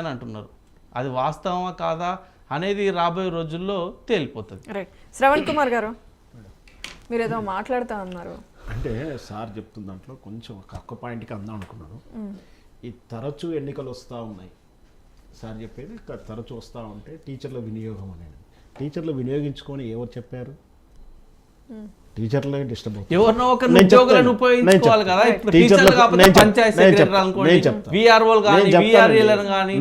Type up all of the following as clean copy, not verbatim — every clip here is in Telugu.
అని అంటున్నారు. అది వాస్తవమా కాదా అనేది రాబోయే రోజుల్లో తేలిపోతుంది. రైట్. శ్రవణ్ కుమార్ గారు మీరు ఏదో మాట్లాడుతూ ఉన్నారు. అంటే సార్ చెప్తున్న దాంట్లో కొంచెం ఒక్క పాయింట్కి అందాం అనుకున్నాను. ఈ తరచూ ఎన్నికలు వస్తూ ఉన్నాయి సార్ చెప్పేది, తరచూ వస్తూ ఉంటే టీచర్ల వినియోగం అనేది, టీచర్లు వినియోగించుకొని ఎవరు చెప్పారు? టీచర్లే డిస్టర్బ్ అవుతుంది. ఎవరినో ఒకరు ఉద్యోగులను ఉపయోగించుకోవాలి కదా. ఇప్పుడు టీచర్లు కాకపోతే పంచాయతీ సెక్రటరీ అనుకోండి, విఆర్ఓలు కానీ విఆర్ఏలను కానీ,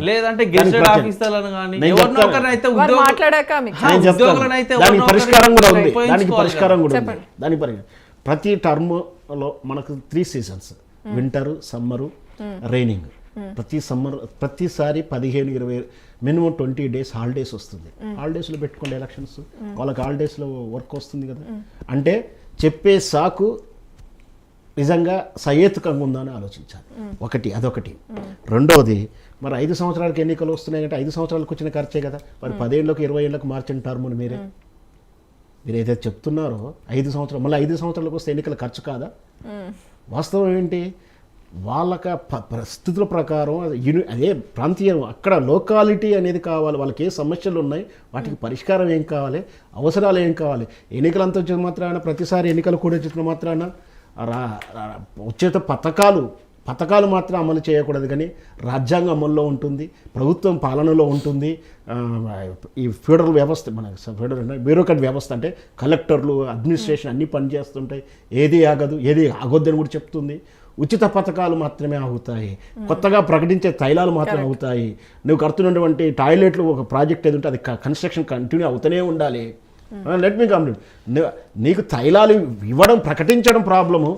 లేదంటే గెజిటెడ్ ఆఫీసర్లను కానీ ఎవరినో ఒకరిని అయితే ఉద్యోగులను అయితే దానికి పరిష్కారం కూడా ఉంది. దానికి పరిష్కారం కూడా ఉంది. దాని ప్రతి టర్మ్లో మనకు 3 సీజన్స్, వింటర్, సమ్మరు, రైనింగ్. ప్రతిసారి 15-20 మినిమం 20 days హాలిడేస్ వస్తుంది. హాలిడేస్లో పెట్టుకోండి ఎలక్షన్స్, వాళ్ళకి హాలిడేస్లో వర్క్ వస్తుంది కదా. అంటే చెప్పే సాకు నిజంగా సహేతుకంగా ఉందా అని ఆలోచించాలి. అదొకటి. రెండవది, మరి 5 సంవత్సరాలకు ఎన్నికలు వస్తున్నాయి అంటే 5 సంవత్సరాలకు వచ్చిన ఖర్చే కదా. మరి 10 ఏళ్ళకి 20 ఏళ్ళకి మార్చిన టర్మును మీరు ఏదైతే చెప్తున్నారో 5 సంవత్సరాలు, మళ్ళీ 5 సంవత్సరాలకు వస్తే ఎన్నికల ఖర్చు కాదా? వాస్తవం ఏంటి? వాళ్ళకి పరిస్థితుల ప్రకారం అదే ప్రాంతీయం, అక్కడ లోకాలిటీ అనేది కావాలి. వాళ్ళకి ఏ సమస్యలు ఉన్నాయి, వాటికి పరిష్కారం ఏం కావాలి, అవసరాలు ఏం కావాలి. ఎన్నికలంతా వచ్చిన మాత్రాన, ప్రతిసారి ఎన్నికలు కూడా వచ్చిన మాత్రాన వచ్చే పథకాలు మాత్రం అమలు చేయకూడదు. కానీ రాజ్యాంగం అమల్లో ఉంటుంది, ప్రభుత్వం పాలనలో ఉంటుంది. ఈ ఫెడరల్ వ్యవస్థ, మన బ్యూరోక్రాట్ వ్యవస్థ అంటే కలెక్టర్లు, అడ్మినిస్ట్రేషన్ అన్నీ పనిచేస్తుంటాయి. ఏది ఆగదు, ఏది ఆగొద్దని కూడా చెప్తుంది. ఉచిత పథకాలు మాత్రమే అవుతాయి, కొత్తగా ప్రకటించే తైలాలు మాత్రమే అవుతాయి. నువ్వు కడుతున్నటువంటి టాయిలెట్లు ఒక ప్రాజెక్ట్ ఏది ఉంటే అది కన్స్ట్రక్షన్ కంటిన్యూ అవుతూనే ఉండాలి. Let me complete. నీకు తైలాలు ఇవ్వడం, ప్రకటించడం ప్రాబ్లము,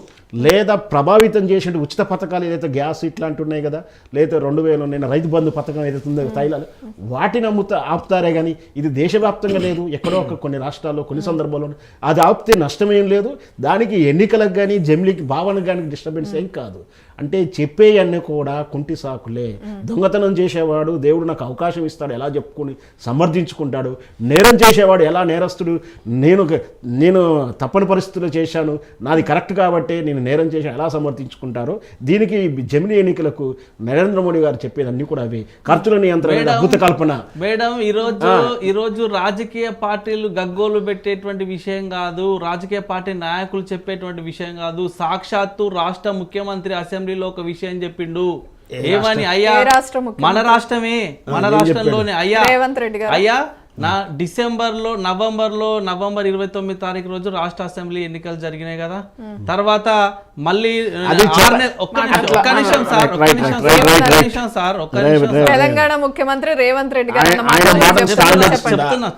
లేదా ప్రభావితం చేసే ఉచిత పథకాలు ఏదైతే గ్యాస్ ఇట్లాంటి ఉన్నాయి కదా, లేదా 2000 నేను రైతు బంధు పథకం ఏదైతే ఉందో తైలాలు, వాటిని ఆపుతారే కానీ ఇది దేశవ్యాప్తంగా లేదు. ఎక్కడో కొన్ని రాష్ట్రాల్లో కొన్ని సందర్భాల్లో అది ఆపితే నష్టమేం లేదు. దానికి ఎన్నికలకు కానీ జమిలికి భావనకు కానీ డిస్టర్బెన్స్ ఏం కాదు. అంటే చెప్పేయన్నీ కూడా కుంటి సాకులే. దొంగతనం చేసేవాడు దేవుడు నాకు అవకాశం ఇస్తాడు ఎలా చెప్పుకొని సమర్థించుకుంటాడు. నేరం చేసేవాడు ఎలా నేరస్తుడు, నేను తప్పని పరిస్థితుల్లో చేశాను, నాది కరెక్ట్ కాబట్టి నేను నేరం చేసి ఎలా సమర్థించుకుంటారో. దీనికి జమిలి ఎన్నికలకు నరేంద్ర మోడీ గారు చెప్పేది అన్ని కూడా అవి ఖర్చుల నియంత్రణ, అద్భుత కల్పన. మేడం, ఈరోజు రాజకీయ పార్టీలు గగ్గోలు పెట్టేటువంటి విషయం కాదు, రాజకీయ పార్టీ నాయకులు చెప్పేటువంటి విషయం కాదు. సాక్షాత్తు రాష్ట్ర ముఖ్యమంత్రి అసెంబ్లీలో ఒక విషయం చెప్పిండు. ఏమని? అయ్యా మన రాష్ట్రంలోనే అయ్యా నవంబర్ 29 తారీఖు రోజు రాష్ట్ర అసెంబ్లీ ఎన్నికలు జరిగినాయి కదా. తర్వాత మళ్ళీ తెలంగాణ ముఖ్యమంత్రి రేవంత్ రెడ్డి గారు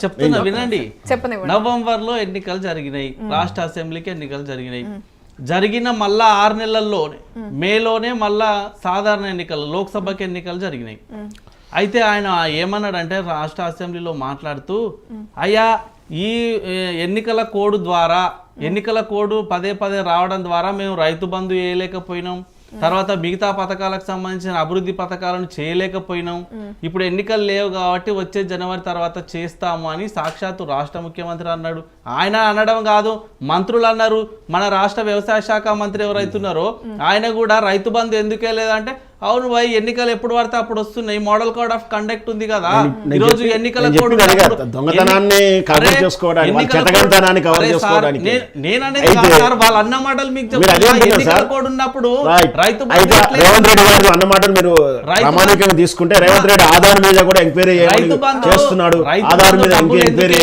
చెప్తున్నా వినండి. నవంబర్ లో ఎన్నికలు జరిగినాయి, రాష్ట్ర అసెంబ్లీకి ఎన్నికలు జరిగినాయి. జరిగిన మళ్ళా 6 నెలల్లోనే మేలోనే మళ్ళా సాధారణ ఎన్నికలు, లోక్సభకి ఎన్నికలు జరిగినాయి. అయితే ఆయన ఏమన్నాడంటే రాష్ట్ర అసెంబ్లీలో మాట్లాడుతూ, అయ్యా ఈ ఎన్నికల కోడ్ ద్వారా, ఎన్నికల కోడ్ పదే రావడం ద్వారా మేము రైతు బంధు వేయలేకపోయినాం, తర్వాత మిగతా పథకాలకు సంబంధించిన అభివృద్ధి పథకాలను చేయలేకపోయినాం. ఇప్పుడు ఎన్నికలు లేవు కాబట్టి వచ్చే జనవరి తర్వాత చేస్తాము అని సాక్షాత్తు రాష్ట్ర ముఖ్యమంత్రి అన్నాడు. ఆయన అనడం కాదు, మంత్రులు అన్నారు. మన రాష్ట్ర వ్యవసాయ శాఖ మంత్రి ఎవరైతున్నారో ఆయన కూడా రైతు బంధు ఎందుకే లేదంటే, అవును భయ్ ఎన్నికలు ఎప్పుడు పడితే అప్పుడు వస్తున్నాయి, మోడల్ కోడ్ ఆఫ్ కండక్ట్ ఉంది కదా. ఈరోజు ఎన్నికల కోడ్ వాళ్ళు అన్న మాటలు మీకు ఎన్నికల కోడ్ ఉన్నప్పుడు రైతు రేవంత్ రెడ్డి గారు అన్న మాటలు మీరు ప్రామాణికంగా తీసుకుంటే రేవంత్ రెడ్డి ఆధార్ మీద కూడా ఎంక్వైరీ చేస్తున్నాడు. ఆధార్ మీద ఎంక్వైరీ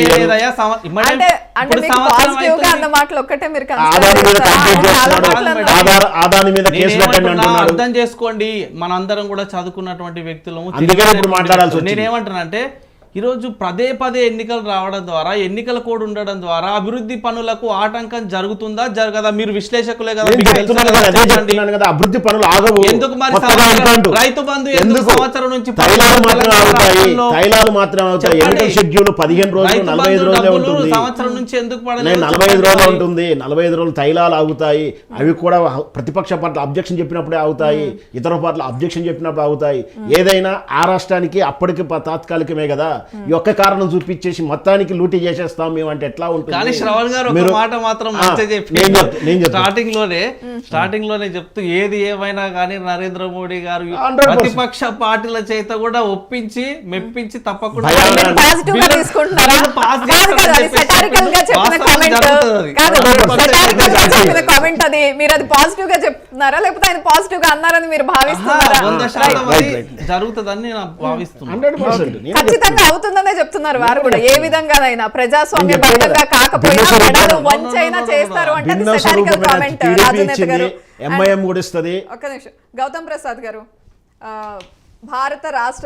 అర్థం చేసుకోండి. మనందరం కూడా చదువుకున్నటువంటి వ్యక్తులు. నేనేమంటానంటే ఈరోజు పదే ఎన్నికలు రావడం ద్వారా, ఎన్నికల కోడ్ ఉండడం ద్వారా అభివృద్ధి పనులకు ఆటంకం జరుగుతుందా జరగదా? మీరు విశ్లేషకులే కదా, అభివృద్ధి పనులు ఆగవు. ఎందుకు మరి రైతు బంధు ఎందుకు సంవత్సరం నుంచి తైలాలు మాత్రం అవుతాయి. ఎన్నికల షెడ్యూల్ 15 రోజులు 45 రోజులే ఉంటుంది. సంవత్సరం నుంచి ఎందుకు 45 రోజులు ఉంటుంది. 45 రోజులు తైలాలు ఆగుతాయి. అవి కూడా ప్రతిపక్ష పార్టీలు అబ్జెక్షన్ చెప్పినప్పుడే అవుతాయి, ఇతర పార్టీలు అబ్జెక్షన్ చెప్పినప్పుడు అవుతాయి. ఏదైనా ఆ రాష్ట్రానికి అప్పటికి తాత్కాలికమే కదా. ఈ ఒక్క కారణం చూపించేసి మొత్తానికి లూటీ చేసేస్తాం మేము అంటే ఎట్లా ఉంటుంది? కానీ శ్రవణ్ గారు ఒక మీరు- మాట మాత్రం మంచిగా చెప్పి నేను చెప్తా. స్టార్టింగ్ లోనే చెప్తూ ఏది ఏమైనా కానీ నరేంద్ర మోడీ గారు 100%. ప్రతిపక్ష పార్టీల చేత కూడా ఒప్పించి మెప్పించి తప్పకుండా భయాలను పాజిటివ్ గా తీసుకుంటున్నారా? బిల్లును పాస్ కాదు, కాదు, చేస్తారని అది చెప్పేసి satirical గా చెప్పిన వాస్తవం comment. జరుగుతుంది అది. కాదు, 100% satirical గా చెప్పిన comment అది. మీరు అది పాజిటివ్ గా చెప్తున్నారా లేకపోతే ఆయన పాజిటివ్ గా అన్నారని మీరు భావిస్తున్నారా? 100% అది right. జరుగుతుందని నేను భావిస్తున్నాను. 100%. నేను ఖచ్చితంగా అవుతుందనే చెప్తున్నారు వారు కూడా. ఏ విధంగానైనా ప్రజాస్వామ్య నేను చెప్పాను బద్ధంగా కదా. కాకపోయినా భిన్న మెడలు స్వరూపం. వంచైనా చేస్తారు అంటే అది భిన్న satirical స్వరూపమైన comment. టీడీపీ రాజనేత ఇచ్చింది, గారు ఎంఐఎం కూడా ఇస్తుంది. ఒక్క నిమిషం గౌతమ్ ప్రసాద్ గారు, భారత రాష్ట్ర